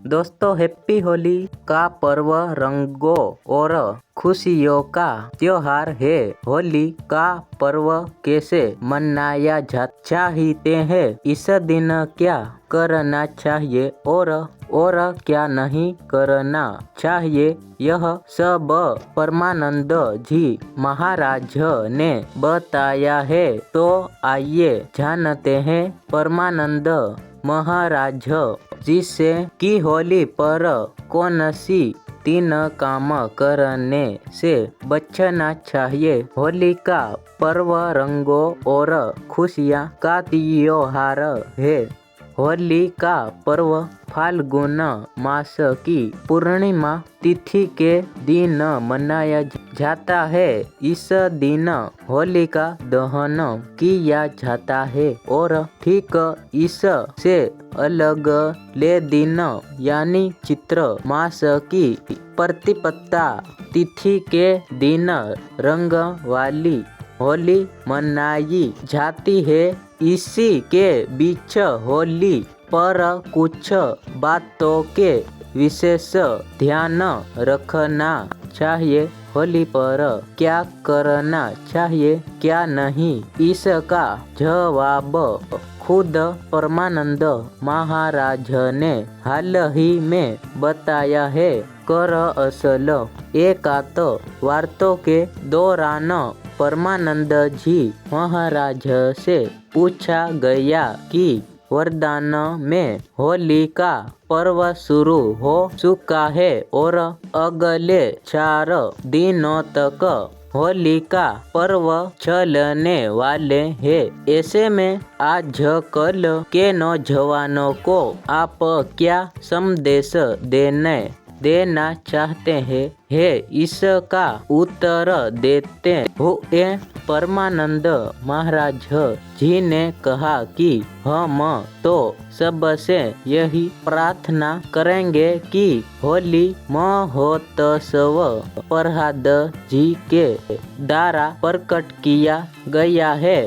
दोस्तों, हैप्पी होली का पर्व रंगों और खुशियों का त्योहार है। होली का पर्व कैसे मनाया चाहते हैं, इस दिन क्या करना चाहिए और क्या नहीं करना चाहिए, यह सब परमानंद जी महाराज ने बताया है। तो आइए जानते हैं परमानंद महाराज जी से कि होली पर कौन सी 3 काम करने से बचना चाहिए। होली का पर्व रंगों और खुशियाँ का त्योहार है। होली का पर्व फाल्गुन मास की पूर्णिमा तिथि के दिन मनाया जाता है। इस दिन होलिका दहन किया जाता है और ठीक इस से अलग ले दिन यानी चित्र मास की प्रतिपदा तिथि के दिन रंग वाली होली मनाई जाती है। इसी के बीच होली पर कुछ बातों के विशेष ध्यान रखना चाहिए। होली पर क्या करना चाहिए, क्या नहीं, इसका जवाब खुद परमानंद महाराज ने हाल ही में बताया है। कर असल एकांत वार्ता के दौरान परमानंद जी महाराज से पूछा गया कि वरदान में होली का पर्व शुरू हो चुका है और अगले 4 दिनों तक होली का पर्व चलने वाले हैं। ऐसे में आज कल के नौजवानों को आप क्या संदेश देना चाहते हैं, इसका उत्तर देते हुए परमानंद महाराज जी ने कहा कि हम तो सबसे यही प्रार्थना करेंगे कि होली महोत्सव प्रहलाद जी के द्वारा प्रकट किया गया है।